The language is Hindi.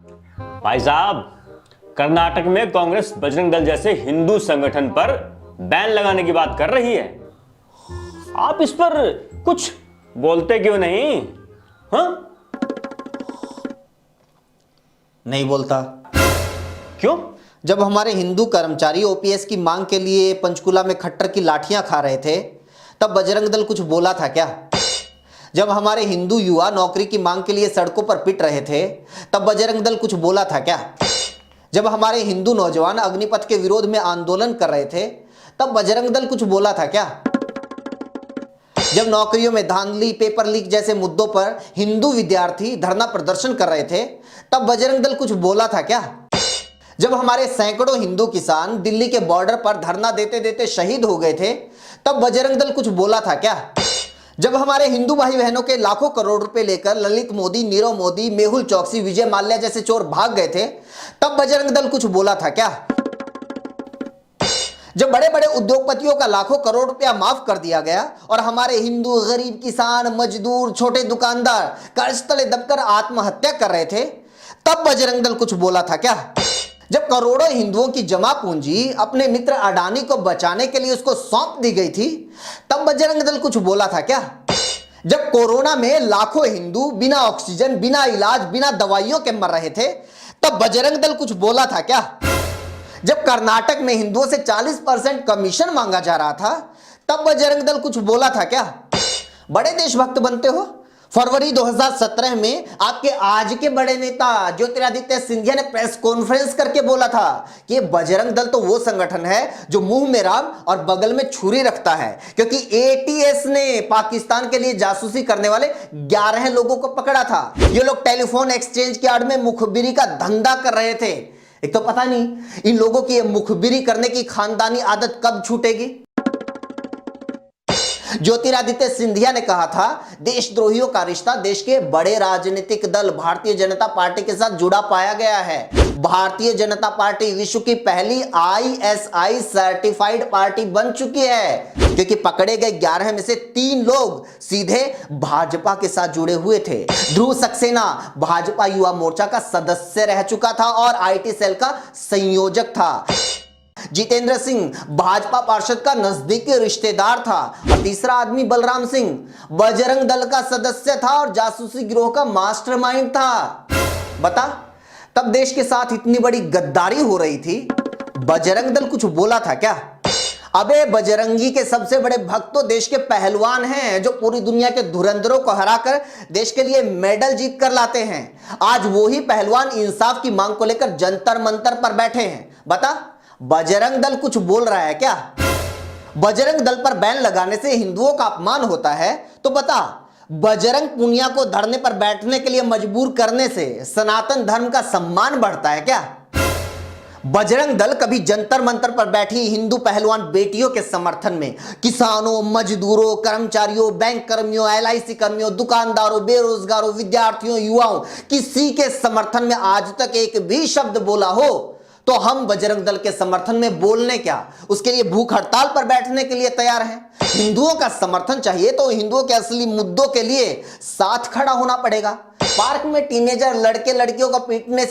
भाई साहब, कर्नाटक में कांग्रेस बजरंग दल जैसे हिंदू संगठन पर बैन लगाने की बात कर रही है। आप इस पर कुछ बोलते क्यों नहीं? हाँ? नहीं बोलता। क्यों? जब हमारे हिंदू कर्मचारी ओपीएस की मांग के लिए पंचकुला में खट्टर की लाठियां खा रहे थे, तब बजरंग दल कुछ बोला था क्या? जब हमारे हिंदू युवा नौकरी की मांग के लिए सड़कों पर पिट रहे थे, तब बजरंग दल कुछ बोला था क्या? जब हमारे हिंदू नौजवान अग्निपथ के विरोध में आंदोलन कर रहे थे, तब बजरंग दल कुछ बोला था क्या? जब नौकरियों में धांधली, पेपर लीक जैसे मुद्दों पर हिंदू विद्यार्थी धरना प्रदर्शन कर रहे थे, तब बजरंग दल कुछ बोला था क्या? जब हमारे सैकड़ों हिंदू किसान दिल्ली के बॉर्डर पर धरना देते देते शहीद हो गए थे, तब बजरंग दल कुछ बोला था क्या? जब हमारे हिंदू भाई बहनों के लाखों करोड़ रुपए लेकर ललित मोदी, नीरव मोदी, मेहुल चौकसी, विजय माल्या जैसे चोर भाग गए थे, तब बजरंग दल कुछ बोला था क्या? जब बड़े बड़े उद्योगपतियों का लाखों करोड़ रुपया माफ कर दिया गया और हमारे हिंदू गरीब किसान, मजदूर, छोटे दुकानदार कर्ज तले दबकर आत्महत्या कर रहे थे, तब बजरंग दल कुछ बोला था क्या? जब करोड़ों हिंदुओं की जमा पूंजी अपने मित्र अडानी को बचाने के लिए उसको सौंप दी गई थी, तब बजरंग दल कुछ बोला था क्या? जब कोरोना में लाखों हिंदू बिना ऑक्सीजन, बिना इलाज, बिना दवाइयों के मर रहे थे, तब बजरंग दल कुछ बोला था क्या? जब कर्नाटक में हिंदुओं से 40% कमीशन मांगा जा रहा था, तब बजरंग दल कुछ बोला था क्या? बड़े देशभक्त बनते हो। फरवरी 2017 में आपके आज के बड़े नेता ज्योतिरादित्य सिंधिया ने प्रेस कॉन्फ्रेंस करके बोला था कि बजरंग दल तो वो संगठन है जो मुंह में राम और बगल में छुरी रखता है, क्योंकि एटीएस ने पाकिस्तान के लिए जासूसी करने वाले 11 लोगों को पकड़ा था। ये लोग टेलीफोन एक्सचेंज के आड़ में मुखबिरी का धंधा कर रहे थे। एक तो पता नहीं इन लोगों की मुखबिरी करने की खानदानी आदत कब छूटेगी। ज्योतिरादित्य सिंधिया ने कहा था, देशद्रोहियों का रिश्ता देश के बड़े राजनीतिक दल भारतीय जनता पार्टी के साथ जुड़ा पाया गया है। भारतीय जनता पार्टी विश्व की पहली आईएसआई सर्टिफाइड पार्टी बन चुकी है, क्योंकि पकड़े गए 11 में से 3 लोग सीधे भाजपा के साथ जुड़े हुए थे। ध्रुव सक्सेना भाजपा युवा मोर्चा का सदस्य रह चुका था और आईटी सेल का संयोजक था। जितेंद्र सिंह भाजपा पार्षद का नजदीकी रिश्तेदार था और तीसरा आदमी बलराम सिंह बजरंग दल का सदस्य था और जासूसी गिरोह का मास्टरमाइंड था। बता, तब देश के साथ इतनी बड़ी गद्दारी हो रही थी, बजरंग दल कुछ बोला था क्या? अबे बजरंगी के सबसे बड़े भक्त तो देश के पहलवान हैं, जो पूरी दुनिया के धुरंधरों को हराकर देश के लिए मेडल जीत कर लाते हैं। आज वो ही पहलवान इंसाफ की मांग को लेकर जंतर मंतर पर बैठे हैं। बता, बजरंग दल कुछ बोल रहा है क्या? बजरंग दल पर बैन लगाने से हिंदुओं का अपमान होता है, तो बता, बजरंग पुनिया को धरने पर बैठने के लिए मजबूर करने से सनातन धर्म का सम्मान बढ़ता है क्या? बजरंग दल कभी जंतर मंतर पर बैठी हिंदू पहलवान बेटियों के समर्थन में किसानों, मजदूरों, कर्मचारियों, बैंक कर्मियों, एलआईसी कर्मियों, दुकानदारों, बेरोजगारों, विद्यार्थियों, युवाओं, किसी के समर्थन में आज तक एक भी शब्द बोला हो, तो हम बजरंग दल के समर्थन में बोलने क्या, उसके लिए भूख हड़ताल पर बैठने के लिए तैयार हैं। हिंदुओं का समर्थन चाहिए तो हिंदुओं के असली मुद्दों के लिए साथ खड़ा होना पड़ेगा। पार्क में टीनेजर लड़के लड़कियों को पीटने से